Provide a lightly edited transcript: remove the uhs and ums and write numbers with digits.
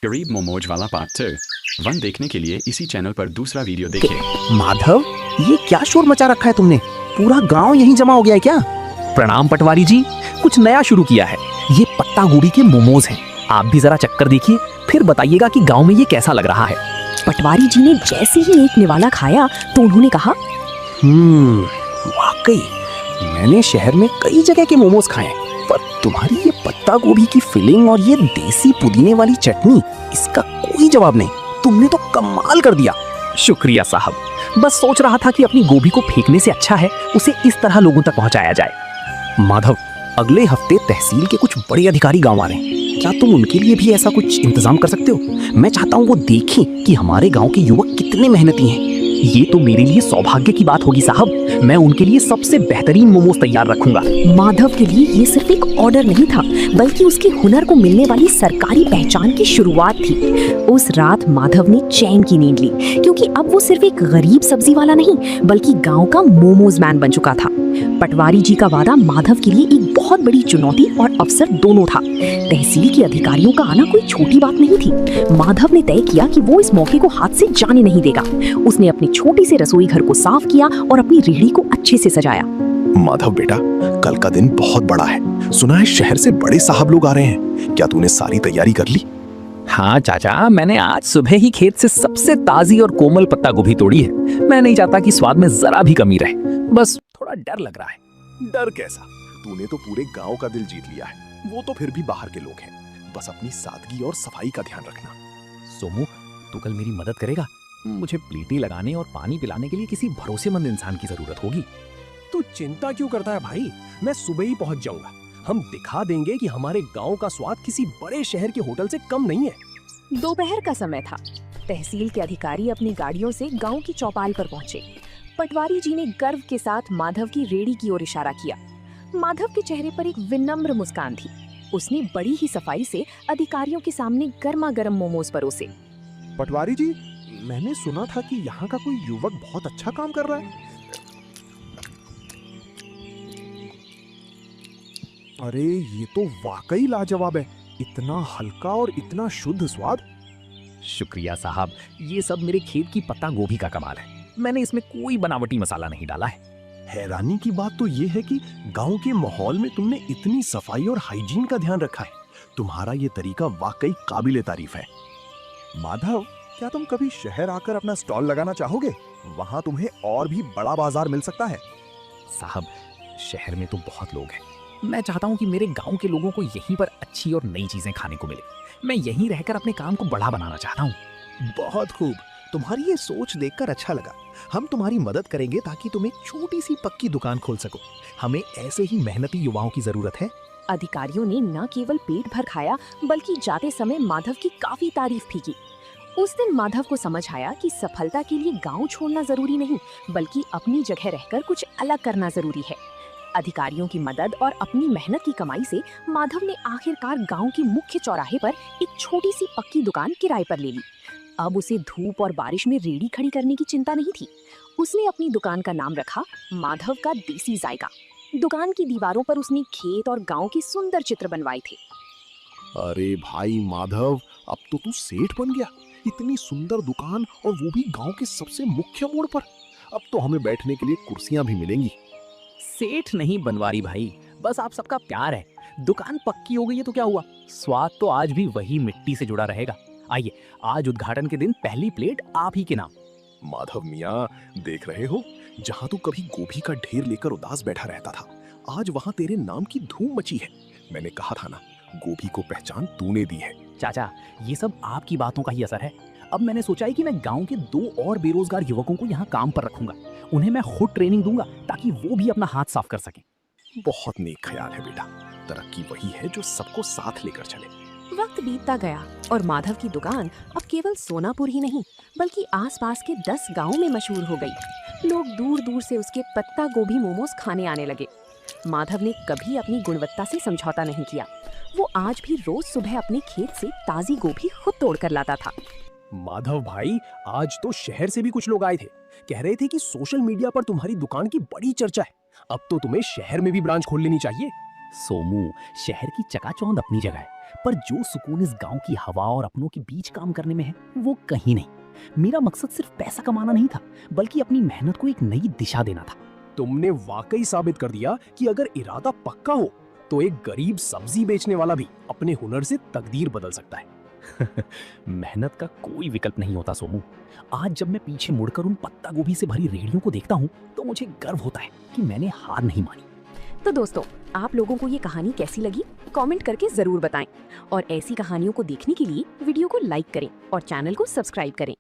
गरीब मोमोज वाला part 2 one देखने के लिए इसी चैनल पर दूसरा वीडियो देखें। माधव, ये क्या शोर मचा रखा है तुमने? पूरा गांव यहीं जमा हो गया है क्या? प्रणाम पटवारी जी, कुछ नया शुरू किया है। ये पत्ता गोभी के मोमोज हैं। आप भी जरा चक्कर देखिए, फिर बताइएगा कि गांव में ये कैसा लग रहा है। पटवारी जी ने जैसे ही एक निवाला खाया तो उन्होंने कहा, वाकई मैंने शहर में कई जगह के मोमोज खाए हैं, पर तुम्हारी ये पत्ता गोभी की फिलिंग और ये देसी पुदीने वाली चटनी, इसका कोई जवाब नहीं। तुमने तो कमाल कर दिया। शुक्रिया साहब, बस सोच रहा था कि अपनी गोभी को फेंकने से अच्छा है उसे इस तरह लोगों तक पहुंचाया जाए। माधव, अगले हफ्ते तहसील के कुछ बड़े अधिकारी गांव आ रहे हैं। क्या तुम उनके लिए भी ऐसा कुछ इंतजाम कर सकते हो? मैं चाहता हूँ वो देखें कि हमारे गांव के युवक कितने मेहनती हैं। ये तो मेरे लिए सौभाग्य की बात होगी साहब। मैं उनके लिए सबसे बेहतरीन मोमोज तैयार रखूंगा। माधव के लिए ये सिर्फ एक ऑर्डर नहीं था, बल्कि उसके हुनर को मिलने वाली सरकारी पहचान की शुरुआत थी। उस रात माधव ने चैन की नींद ली, क्योंकि अब वो सिर्फ एक गरीब सब्जी वाला नहीं, बल्कि गांव का मोमोज मैन बन चुका था। पटवारी जी का वादा माधव के लिए एक बहुत बड़ी चुनौती और अवसर दोनों था। तहसील के अधिकारियों का आना कोई छोटी बात नहीं थी। माधव ने तय किया कि वो इस मौके को हाथ से जाने नहीं देगा। उसने अपनी छोटी से रसोई घर को साफ किया और अपनी रेहड़ी को अच्छे से सजाया। माधव बेटा, कल का दिन बहुत बड़ा है। सुना है शहर से बड़े साहब लोग आ रहे हैं। क्या तूने सारी तैयारी कर ली? हाँ चाचा, मैंने आज सुबह ही खेत से सबसे ताजी और कोमल पत्ता गोभी तोड़ी है। मैं नहीं चाहता कि स्वाद में जरा भी कमी रहे, बस थोड़ा डर लग रहा है। डर कैसा? तूने तो पूरे गांव का दिल जीत लिया है। वो तो फिर भी बाहर के लोग हैं। बस अपनी सादगी और सफाई का ध्यान रखना। सोमू, तू कल मेरी मदद करेगा? मुझे प्लेटें लगाने और पानी पिलाने के लिए किसी भरोसेमंद इंसान की जरूरत होगी। तू चिंता क्यों करता है भाई? मैं सुबह ही पहुंच जाऊंगा। हम दिखा देंगे कि हमारे गांव का स्वाद किसी बड़े शहर के होटल से कम नहीं है। दोपहर का समय था। तहसील के अधिकारी अपनी गाड़ियों से गांव की चौपाल पर पहुंचे। पटवारी जी ने गर्व के साथ माधव की रेहड़ी की ओर इशारा किया। माधव के चेहरे पर एक विनम्र मुस्कान थी। उसने बड़ी ही सफाई से अधिकारियों के सामने गर्मा गर्म मोमोज परोसे। पटवारी जी, मैंने सुना था कि यहाँ का कोई युवक बहुत अच्छा काम कर रहा है। अरे ये तो वाकई लाजवाब है। इतना हल्का और इतना शुद्ध स्वाद। शुक्रिया साहब, ये सब मेरे खेत की पत्ता गोभी का कमाल है। मैंने इसमें कोई बनावटी मसाला नहीं डाला है। हैरानी की बात तो ये है कि गांव के माहौल में तुमने इतनी सफाई और हाइजीन का ध्यान रखा है। तुम्हारा ये तरीका वाकई काबिले तारीफ है। माधव, क्या तुम कभी शहर आकर अपना स्टॉल लगाना चाहोगे? वहाँ तुम्हें और भी बड़ा बाजार मिल सकता है। साहब, शहर में तो बहुत लोग हैं। मैं चाहता हूँ कि मेरे गांव के लोगों को यहीं पर अच्छी और नई चीजें खाने को मिले। मैं यहीं रहकर अपने काम को बड़ा बनाना चाहता हूँ। बहुत खूब, तुम्हारी ये सोच देखकर अच्छा लगा। हम तुम्हारी मदद करेंगे ताकि तुम एक छोटी सी पक्की दुकान खोल सको। हमें ऐसे ही मेहनती युवाओं की जरूरत है। अधिकारियों ने न केवल पेट भर खाया, बल्कि जाते समय माधव की काफी तारीफ भी की। उस दिन माधव को समझ आया कि सफलता के लिए गांव छोड़ना जरूरी नहीं, बल्कि अपनी जगह रहकर कुछ अलग करना जरूरी है। अधिकारियों की मदद और अपनी मेहनत की कमाई से माधव ने आखिरकार गांव के मुख्य चौराहे पर एक छोटी सी पक्की दुकान किराए पर ले ली। अब उसे धूप और बारिश में रेहड़ी खड़ी करने की चिंता नहीं थी। उसने अपनी दुकान का नाम रखा माधव का देसी जायका। दुकान की दीवारों पर उसने खेत और गांव के सुंदर चित्र बनवाए थे। अरे भाई माधव, अब तो तू सेठ बन गया। इतनी सुंदर दुकान, और वो भी गांव के सबसे मुख्य मोड़ पर। अब तो हमें बैठने के लिए कुर्सियां भी मिलेंगी। सेठ नहीं बनवारी भाई, बस आप सबका प्यार है। दुकान पक्की हो गई है तो क्या हुआ, स्वाद तो आज भी वही मिट्टी से जुड़ा रहेगा। आइए, आज उद्घाटन के दिन पहली प्लेट आप ही के नाम। माधव मियाँ, देख रहे हो, जहाँ तू कभी गोभी का ढेर लेकर उदास बैठा रहता था, आज वहाँ तेरे नाम की धूम मची है। मैंने कहा था ना, गोभी को पहचान तूने दी है। चाचा, ये सब आपकी बातों का ही असर है। अब मैंने सोचा है कि मैं गांव के 2 और बेरोजगार युवकों को यहाँ काम पर रखूंगा। उन्हें मैं खुद ट्रेनिंग दूंगा ताकि वो भी अपना हाथ साफ कर सकें। बहुत नेक ख्याल है बेटा। तरक्की वही है जो सबको साथ लेकर चले। वक्त बीतता गया और माधव की दुकान अब केवल सोनापुर ही नहीं, बल्कि आसपास के 10 गांवों में मशहूर हो गई। लोग दूर दूर से उसके पत्ता गोभी मोमोज खाने आने लगे। माधव ने कभी अपनी गुणवत्ता से समझौता नहीं किया। वो आज भी रोज सुबह अपने खेत से ताजी गोभी खुद तोड़ कर लाता था। माधव भाई, आज तो शहर से भी कुछ लोग आए थे। कह रहे थे कि सोशल मीडिया पर तुम्हारी दुकान की बड़ी चर्चा है। अब तो तुम्हें शहर में भी ब्रांच खोल लेनी चाहिए। सोमू, शहर की चकाचौंध अपनी जगह है, पर जो सुकून इस गांव की हवा और अपनों के बीच काम करने में है वो कहीं नहीं। मेरा मकसद सिर्फ पैसा कमाना नहीं था, बल्कि अपनी मेहनत को एक नई दिशा देना था। तुमने वाकई साबित कर दिया कि अगर इरादा पक्का हो तो एक गरीब सब्जी बेचने वाला भी अपने हुनर से तकदीर बदल सकता है। मेहनत का कोई विकल्प नहीं होता सोमू। आज जब मैं पीछे मुड़कर उन पत्ता गोभी से भरी रेहड़ियों को देखता हूँ तो मुझे गर्व होता है कि मैंने हार नहीं मानी। तो दोस्तों, आप लोगों को ये कहानी कैसी लगी कमेंट करके जरूर बताएं और ऐसी कहानियों को देखने के लिए वीडियो को लाइक करें और चैनल को सब्सक्राइब करें।